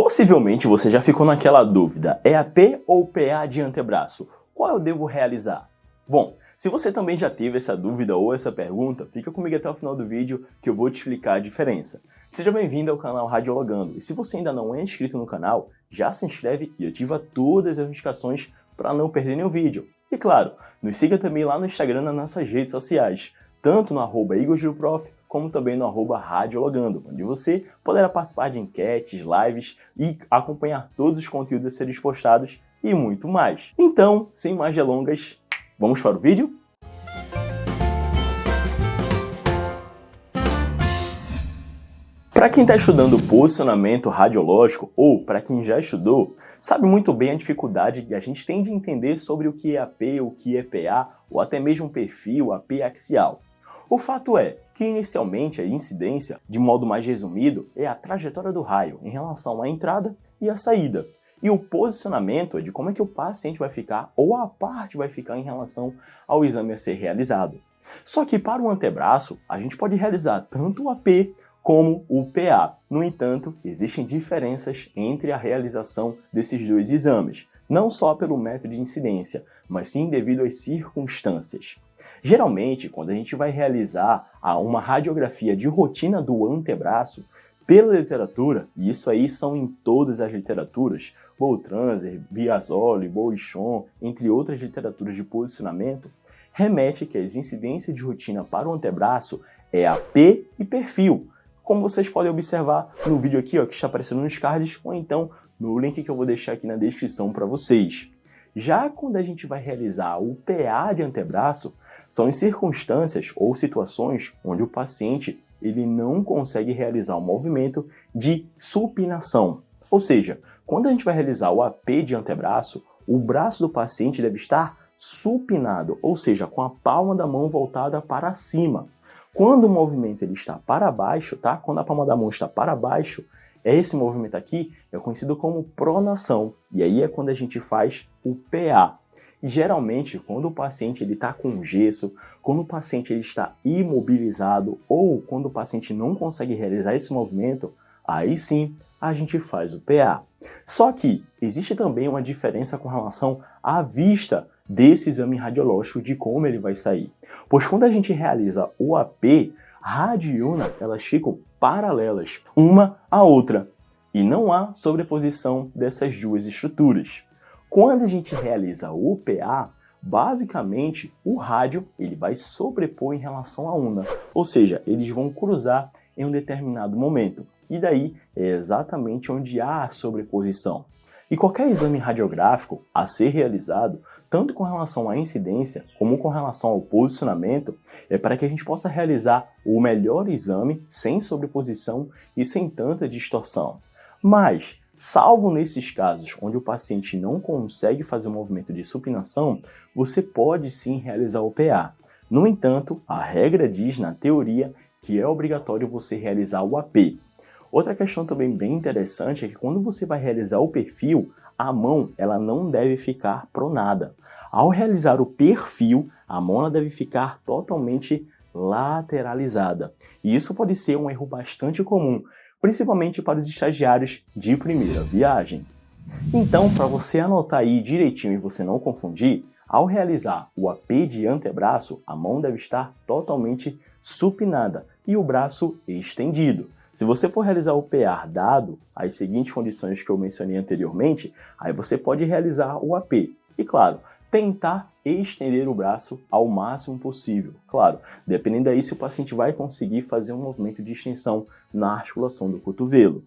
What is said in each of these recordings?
Possivelmente você já ficou naquela dúvida, é AP ou PA de antebraço? Qual eu devo realizar? Bom, se você também já teve essa dúvida ou essa pergunta, fica comigo até o final do vídeo que eu vou te explicar a diferença. Seja bem-vindo ao canal Radiologando, e se você ainda não é inscrito no canal, já se inscreve e ativa todas as notificações para não perder nenhum vídeo. E claro, nos siga também lá no Instagram nas nossas redes sociais, tanto no @IgorGilProf, como também no @Radiologando, onde você poderá participar de enquetes, lives e acompanhar todos os conteúdos a serem postados e muito mais. Então, sem mais delongas, vamos para o vídeo? Para quem está estudando posicionamento radiológico, ou para quem já estudou, sabe muito bem a dificuldade que a gente tem de entender sobre o que é AP, o que é PA, ou até mesmo perfil AP axial. O fato é que, inicialmente, a incidência, de modo mais resumido, é a trajetória do raio em relação à entrada e à saída. E o posicionamento é de como é que o paciente vai ficar, ou a parte vai ficar em relação ao exame a ser realizado. Só que para o antebraço, a gente pode realizar tanto o AP como o PA. No entanto, existem diferenças entre a realização desses dois exames, não só pelo método de incidência, mas sim devido às circunstâncias. Geralmente, quando a gente vai realizar uma radiografia de rotina do antebraço, pela literatura, e isso aí são em todas as literaturas, Boltranser, Biasoli, Bolichon, entre outras literaturas de posicionamento, remete que as incidências de rotina para o antebraço é AP e perfil, como vocês podem observar no vídeo aqui, ó, que está aparecendo nos cards, ou então no link que eu vou deixar aqui na descrição para vocês. Já quando a gente vai realizar o PA de antebraço, são em circunstâncias ou situações onde o paciente ele não consegue realizar o movimento de supinação. Ou seja, quando a gente vai realizar o AP de antebraço, o braço do paciente deve estar supinado, ou seja, com a palma da mão voltada para cima. Quando o movimento ele está para baixo, tá? Quando a palma da mão está para baixo, esse movimento aqui é conhecido como pronação, e aí é quando a gente faz o PA. E geralmente, quando o paciente está com gesso, quando o paciente ele está imobilizado ou quando o paciente não consegue realizar esse movimento, aí sim a gente faz o PA. Só que existe também uma diferença com relação à vista desse exame radiológico, de como ele vai sair. Pois quando a gente realiza o AP, rádio e una, elas ficam paralelas, uma à outra, e não há sobreposição dessas duas estruturas. Quando a gente realiza o PA, basicamente o rádio ele vai sobrepor em relação à una, ou seja, eles vão cruzar em um determinado momento, e daí é exatamente onde há a sobreposição. E qualquer exame radiográfico a ser realizado, tanto com relação à incidência como com relação ao posicionamento, é para que a gente possa realizar o melhor exame sem sobreposição e sem tanta distorção. Mas, salvo nesses casos onde o paciente não consegue fazer o movimento de supinação, você pode sim realizar o PA. No entanto, a regra diz na teoria que é obrigatório você realizar o AP. Outra questão também bem interessante é que quando você vai realizar o perfil, a mão ela não deve ficar pronada. Ao realizar o perfil, a mão ela deve ficar totalmente lateralizada. E isso pode ser um erro bastante comum, principalmente para os estagiários de primeira viagem. Então, para você anotar aí direitinho e você não confundir, ao realizar o AP de antebraço, a mão deve estar totalmente supinada e o braço estendido. Se você for realizar o PA dado as seguintes condições que eu mencionei anteriormente, aí você pode realizar o AP. E claro, tentar estender o braço ao máximo possível. Claro, dependendo aí se o paciente vai conseguir fazer um movimento de extensão na articulação do cotovelo.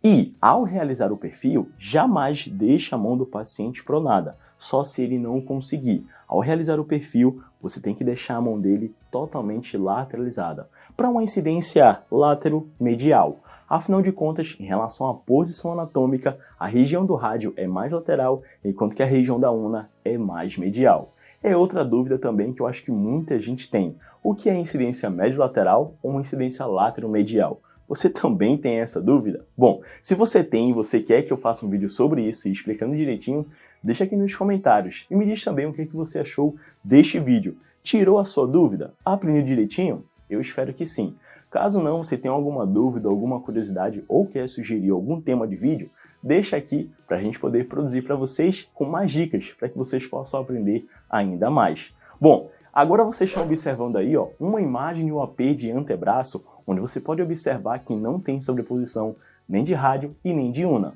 E, ao realizar o perfil, jamais deixe a mão do paciente pronada, só se ele não conseguir. Ao realizar o perfil, você tem que deixar a mão dele totalmente lateralizada, para uma incidência látero-medial. Afinal de contas, em relação à posição anatômica, a região do rádio é mais lateral, enquanto que a região da una é mais medial. É outra dúvida também que eu acho que muita gente tem. O que é incidência médio-lateral ou incidência látero-medial? Você também tem essa dúvida? Bom, se você tem e você quer que eu faça um vídeo sobre isso e explicando direitinho, deixa aqui nos comentários e me diz também o que você achou deste vídeo. Tirou a sua dúvida? Aprendeu direitinho? Eu espero que sim. Caso não, você tenha alguma dúvida, alguma curiosidade ou quer sugerir algum tema de vídeo, deixa aqui para a gente poder produzir para vocês com mais dicas, para que vocês possam aprender ainda mais. Bom, agora vocês estão observando aí uma imagem de um AP de antebraço, onde você pode observar que não tem sobreposição nem de rádio e nem de una.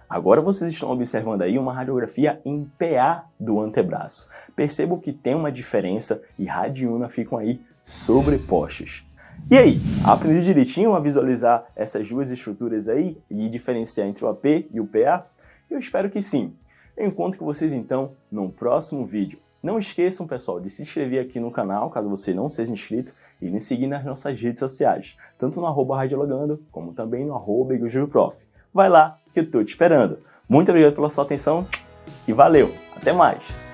Agora vocês estão observando aí uma radiografia em PA do antebraço. Percebam que tem uma diferença e rádio e una ficam aí sobrepostos. E aí, aprendeu direitinho a visualizar essas duas estruturas aí e diferenciar entre o AP e o PA? Eu espero que sim. Eu encontro com vocês então no próximo vídeo. Não esqueçam, pessoal, de se inscrever aqui no canal, caso você não seja inscrito, e nos seguir nas nossas redes sociais, tanto no @radiologando, como também no @igorjurprof. Vai lá, que eu tô te esperando. Muito obrigado pela sua atenção e valeu! Até mais!